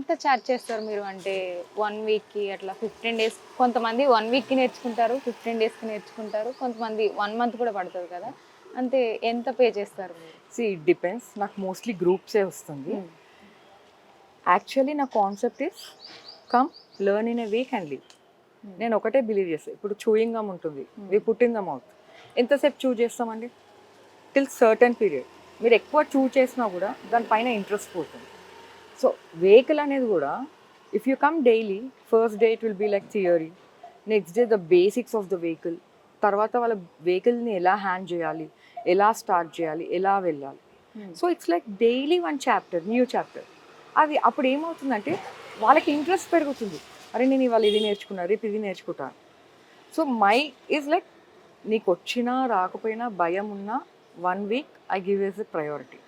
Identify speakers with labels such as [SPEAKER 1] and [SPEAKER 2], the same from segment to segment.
[SPEAKER 1] ఎంత ఛార్జ్ చేస్తారు మీరు? అంటే 1 వీక్‌కి అట్లా 15 డేస్ కొంతమంది 1 వీక్‌కి నేర్చుకుంటారు. 15 డేస్‌కి నేర్చుకుంటారు. కొంతమంది 1 మంత్ కూడా పడతది కదా! అంతే ఎంత పే చేస్తారు మీరు?
[SPEAKER 2] It depends. నాకు మోస్ట్లీ గ్రూప్సే వస్తుంది. యాక్చువల్లీ నా concept is come learn in a week and leave. నేను ఒకటే బిలీవ్ చేస్తాను. ఇప్పుడు చూయింగ్ గమ్ ఉంటుంది, we put in the mouth. ఎంతసేపు చూ చేస్తామండి? Till certain period. మీరు ఎక్కువ చూ చేసినా కూడా దానిపైన ఇంట్రెస్ట్ పోతుంది. సో వెహికల్ అనేది కూడా if you come daily, first day it will be like theory, next day the basics of the vehicle, తర్వాత వాళ్ళ వెహికల్ని ఎలా హ్యాండ్ చేయాలి, ఎలా స్టార్ట్ చేయాలి, ఎలా వెళ్ళాలి. So it's like daily one chapter, new chapter. అది అప్పుడు ఏమవుతుందంటే వాళ్ళకి ఇంట్రెస్ట్ పెరుగుతుంది. అరే నేను ఇవాళ ఇది నేర్చుకున్నా, రేపు ఇది నేర్చుకుంటాను. సో మై ఈజ్ లైక్ నీకు వచ్చినా రాకపోయినా భయం ఉన్నా 1 week I give as a priority.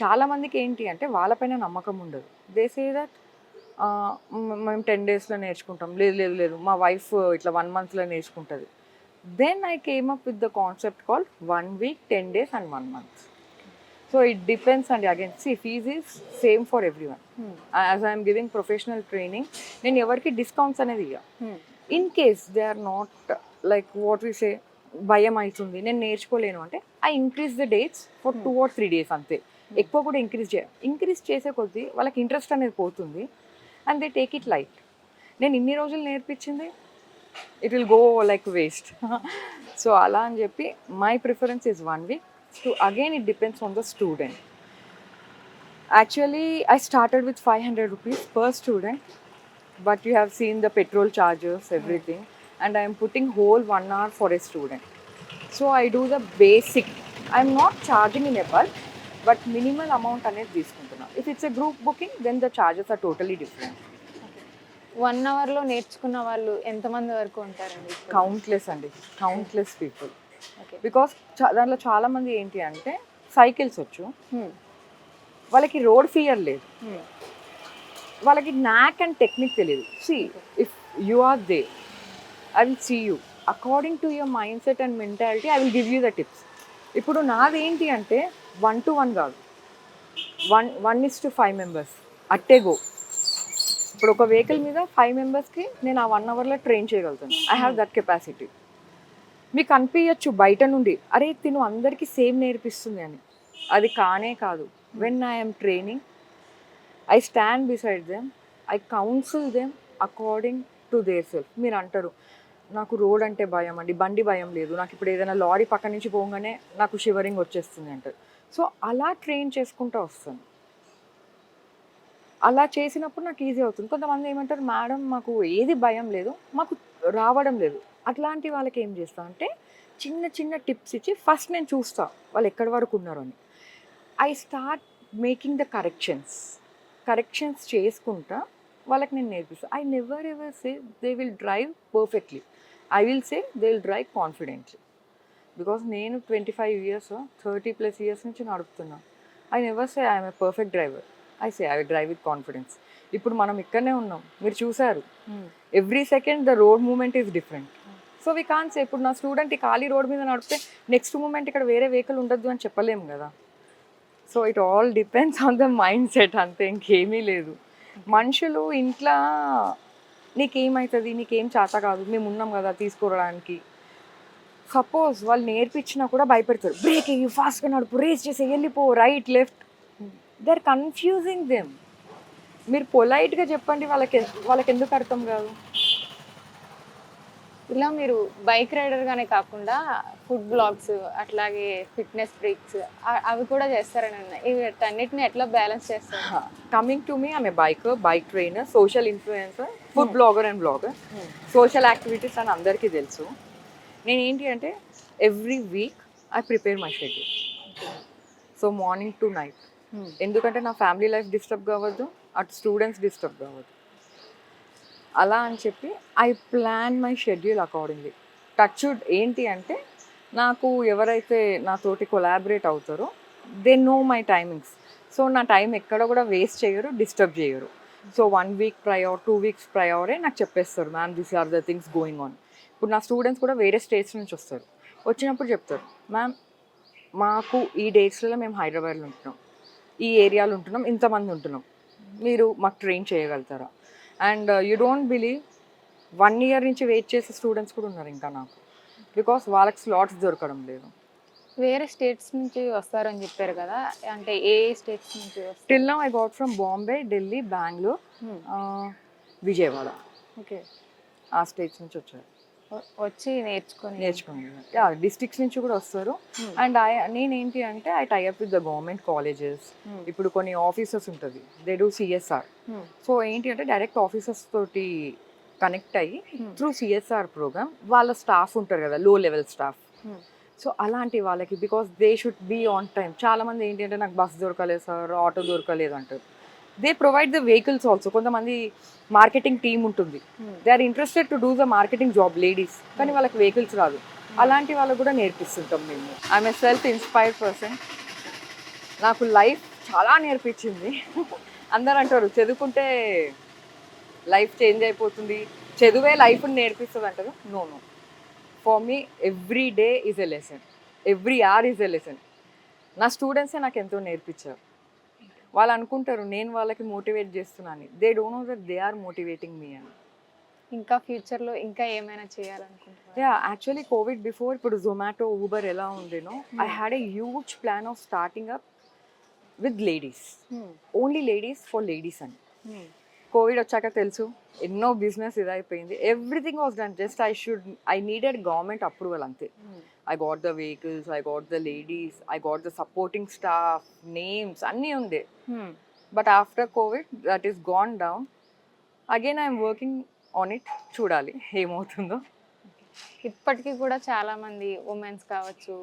[SPEAKER 2] చాలామందికి ఏంటి అంటే వాళ్ళపైన నమ్మకం ఉండదు. దే సే దట్ మేము 10 డేస్లో నేర్చుకుంటాం. లేదు లేదు లేదు మా వైఫ్ ఇట్లా 1 మంత్లో నేర్చుకుంటుంది. Then I came up with the concept called 1 week, 10 days and 1 month. So it depends అండి. Again fees is same for everyone. As I'm giving professional training, నేను ఎవరికి డిస్కౌంట్స్ అనేది ఇవ్వ. In case they are not like what we say భయం అవుతుంది నేను నేర్చుకోలేను అంటే I increase the dates for 2 or 3 days అంతే. ఎక్కువ కూడా ఇంక్రీజ్ చేసే కొద్దీ వాళ్ళకి ఇంట్రెస్ట్ అనేది పోతుంది and they take it light. నేను ఇన్ని రోజులు నేర్పించింది it will go like waste. So అలా అని చెప్పి my preference is 1 week. So again it depends on the student. Actually I started with 500 rupees per student, but you have seen the petrol charges, everything, and I am putting whole 1 hour for a student. So I do the basic. I am not charging in a bulk, but minimal amount అనేది తీసుకుంటున్నా. If it's a group booking then the charges are totally different.
[SPEAKER 1] 1 అవర్‌లో నేర్చుకున్న వాళ్ళు ఎంతమంది వరకు ఉంటారండి?
[SPEAKER 2] Countless అండి, countless people.
[SPEAKER 1] Okay.
[SPEAKER 2] Because దాంట్లో చాలామంది ఏంటి అంటే సైకిల్స్ వచ్చు, వాళ్ళకి రోడ్ ఫియర్ లేదు, వాళ్ళకి నాక్ అండ్ టెక్నిక్ తెలియదు. See if you are there I will see you according to your mind set and mentality I will give you the tips. ఇప్పుడు నాది ఏంటి అంటే 1-to-1 కాదు, 1:5 మెంబర్స్ అట్టే గో. ఇప్పుడు ఒక వెహికల్ మీద 5 మెంబర్స్కి నేను ఆ 1 అవర్లో ట్రైన్ చేయగలుగుతాను. I have that capacity. మీకు అనిపించచ్చు బయట నుండి అరే తిను అందరికీ సేమ్ నేర్పిస్తుంది అని, అది కానే కాదు. When I'm training I stand beside them, I counsel them according to their self. మీరు అంటారు నాకు రోడ్ అంటే భయం అండి, బండి భయం లేదు, నాకు ఇప్పుడు ఏదైనా లారీ పక్క నుంచి పోగానే నాకు షివరింగ్ వచ్చేస్తుంది అంటారు. సో అలా ట్రైన్ చేసుకుంటూ వస్తాను. అలా చేసినప్పుడు నాకు ఈజీ అవుతుంది. కొంతమంది ఏమంటారు మేడం మాకు ఏది భయం లేదు, మాకు రావడం లేదు. అట్లాంటి వాళ్ళకి ఏం చేస్తా అంటే చిన్న చిన్న టిప్స్ ఇచ్చి ఫస్ట్ నేను చూస్తా వాళ్ళు ఎక్కడి వరకు ఉన్నారు అని. I start making the corrections చేసుకుంటా వాళ్ళకి నేను నేర్పిస్తాను. I never ever say they will drive perfectly, I will say they will drive confidently. Because నేను 25 years 30+ years నుంచి నడుపుతున్నా. I never say I'm a perfect driver, I say I will drive with confidence. ఇప్పుడు మనం ఇక్కడనే ఉన్నాం, మీరు చూసారు every second the road moment is different. So we can say ఇప్పుడు నా స్టూడెంట్ ఈ ఖాళీ రోడ్ మీద నడిపితే నెక్స్ట్ మూమెంట్ ఇక్కడ వేరే వెహికల్ ఉండద్దు అని చెప్పలేము కదా. So it all depends on the mind set, అంతే, ఇంకేమీ లేదు. మనుషులు ఇంట్లో నీకేమవుతుంది, నీకేం చేత కాదు, మేము ఉన్నాం కదా తీసుకోవడానికి. సపోజ్ వాళ్ళు నేర్పించినా కూడా భయపెడతారు, బ్రేక్ అయ్యి ఫాస్ట్గా నడుపు, రేస్ చేసి వెళ్ళిపో, right left. They are confusing them. మీరు పొలైట్గా చెప్పండి, వాళ్ళకి ఎందుకు అర్థం కాదు.
[SPEAKER 1] ఇలా మీరు బైక్ రైడర్గానే కాకుండా ఫుడ్ బ్లాగ్స్ అట్లాగే ఫిట్నెస్ ఫ్రీక్స్ అవి కూడా చేస్తారని అన్నా. వీటన్నిటిని ఎట్లా బ్యాలెన్స్ చేస్తారు?
[SPEAKER 2] Coming to me I'm a bike trainer, social influencer, food blogger and blogger. Social activities అని అందరికీ తెలుసు. నేను ఏంటి అంటే every week I prepare my schedule. So morning to night, ఎందుకంటే నా ఫ్యామిలీ లైఫ్ డిస్టర్బ్ కావద్దు, అటు స్టూడెంట్స్ డిస్టర్బ్ కావద్దు. అలా అని చెప్పి I plan my schedule accordingly. Touch wood ఏంటి అంటే నాకు ఎవరైతే నాతోటి కొలాబరేట్ అవుతారో they know my timings. So నా టైం ఎక్కడ కూడా వేస్ట్ చేయరు, డిస్టర్బ్ చేయరు. సో 1 week ప్రయర్ 2 weeks ప్రయరే నాకు చెప్పేస్తారు, ma'am this are the things going on. ఇప్పుడు నా స్టూడెంట్స్ కూడా వేరే స్టేట్స్ నుంచి వస్తారు, వచ్చినప్పుడు చెప్తారు మ్యామ్ మాకు ఈ డేట్స్లలో మేము హైదరాబాద్లో ఉంటున్నాం, ఈ ఏరియాలో ఉంటున్నాం, ఇంతమంది ఉంటున్నాం, మీరు మాకు ట్రైన్ చేయగలుగుతారా? And you don't believe 1 year నుంచి వెయిట్ చేసే స్టూడెంట్స్ కూడా ఉన్నారు ఇంకా నాకు, బికాస్ వాళ్ళకి స్లాట్స్ దొరకడం లేదు.
[SPEAKER 1] వేరే స్టేట్స్ నుంచి వస్తారని చెప్పారు కదా, అంటే ఏ స్టేట్స్ నుంచి వస్తారు?
[SPEAKER 2] Till now I got from Bombay, Delhi, Bengaluru, Vijayawada,
[SPEAKER 1] okay,
[SPEAKER 2] ఆ స్టేట్స్ నుంచి వచ్చారు
[SPEAKER 1] వచ్చి నేర్చుకుని
[SPEAKER 2] డిస్ట్రిక్ట్స్ నుంచి కూడా వస్తారు. అండ్ నేనేంటి అంటే I tie up with the government colleges. ఇప్పుడు కొన్ని ఆఫీసర్స్ ఉంటుంది, దే డూ సిఎస్ఆర్. సో ఏంటి అంటే డైరెక్ట్ ఆఫీసర్స్ తోటి కనెక్ట్ అయ్యి త్రూ సిఎస్ఆర్ ప్రోగ్రామ్ వాళ్ళ స్టాఫ్ ఉంటారు కదా, లో లెవెల్ స్టాఫ్. సో అలాంటి వాళ్ళకి, because they should be on time. చాలామంది ఏంటి అంటే నాకు బస్ దొరకలేదు సార్, ఆటో దొరకలేదు అంటారు. They provide the vehicles also. కొంతమంది మార్కెటింగ్ టీమ్ ఉంటుంది, they are interested to do the marketing job, ladies, కానీ వాళ్ళకి వెహికల్స్ రాదు. అలాంటి వాళ్ళకు కూడా నేర్పిస్తుంటాం మేము. I'm a self inspired person. నాకు లైఫ్ చాలా నేర్పించింది. అందరూ అంటారు చదువుకుంటే లైఫ్ చేంజ్ అయిపోతుంది, చదువే లైఫ్ని నేర్పిస్తుంది అంటారు. No no, for me every day is a lesson, every hour is a lesson. నా స్టూడెంట్సే నాకు ఎంతో నేర్పించారు. వాళ్ళు అనుకుంటారు నేను వాళ్ళకి మోటివేట్ చేస్తున్నాను, they don't know that they are motivating me అని.
[SPEAKER 1] ఇంకా ఫ్యూచర్లో ఇంకా ఏమైనా చేయాలనుకుంటున్నారా?
[SPEAKER 2] యా, యాక్చువల్లీ కోవిడ్ బిఫోర్ ఇప్పుడు జొమాటో, ఊబర్ ఎలా ఉండేనో, I had a huge plan of starting up with ladies, only ladies for ladies అని. కోవిడ్ వచ్చాక తెలుసు ఎన్నో బిజినెస్ ఇదైపోయింది. Everything was done, just I needed government approval అంతే. I got the vehicles, I got the ladies, I got the supporting staff, names, అన్నీ ఉండే. But after COVID, that is gone down. Again, I am working on it. చూడాలి ఏమవుతుందో.
[SPEAKER 1] ఇప్పటికీ కూడా చాలా మంది women's కావచ్చు,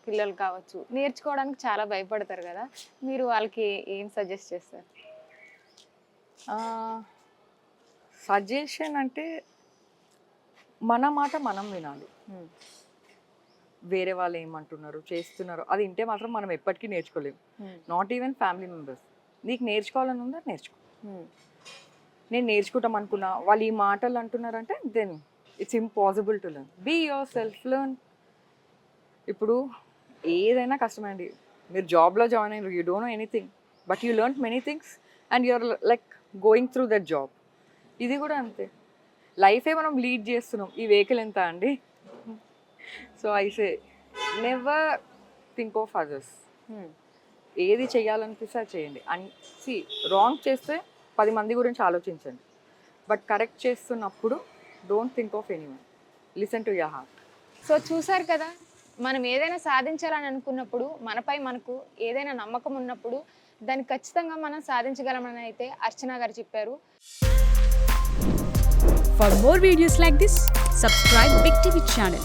[SPEAKER 1] పిల్లలు కావచ్చు, నేర్చుకోవడానికి చాలా భయపడతారు కదా, మీరు వాళ్ళకి ఏం సజెస్ట్ చేస్తారు?
[SPEAKER 2] సజెషన్ అంటే మన మాట మనం వినాలి. వేరే వాళ్ళు ఏమంటున్నారు చేస్తున్నారు అది వింటే మాత్రం మనం ఎప్పటికీ నేర్చుకోలేము. Not even family members. నీకు నేర్చుకోవాలని ఉందా నేర్చుకో. నేను నేర్చుకుంటాం అనుకున్నా వాళ్ళు ఈ మాటలు అంటున్నారంటే then it's impossible to learn. Be yourself, learn. ఇప్పుడు ఏదైనా కష్టమండి. మీరు జాబ్లో జాయిన్ అయ్యారు, you don't know anything, but you learn many things and you are like going through that job. ఇది కూడా అంతే, లైఫే మనం లీడ్ చేస్తున్నాం. ఈ వెహికల్ ఎంత అండి? So I say never think of others. ఏది చేయాలనిపిస్తే అది చేయండి. అండ్ సి, రాంగ్ చేస్తే 10 మంది గురించి ఆలోచించండి, బట్ కరెక్ట్ చేస్తున్నప్పుడు don't think of anyone, listen to your heart.
[SPEAKER 1] So చూసారు కదా, మనం ఏదైనా సాధించాలని అనుకున్నప్పుడు, మనపై మనకు ఏదైనా నమ్మకం ఉన్నప్పుడు దాన్ని ఖచ్చితంగా మనం సాధించగలమని అయితే అర్చన గారు చెప్పారు.
[SPEAKER 3] For more videos like this, subscribe Big TV channel.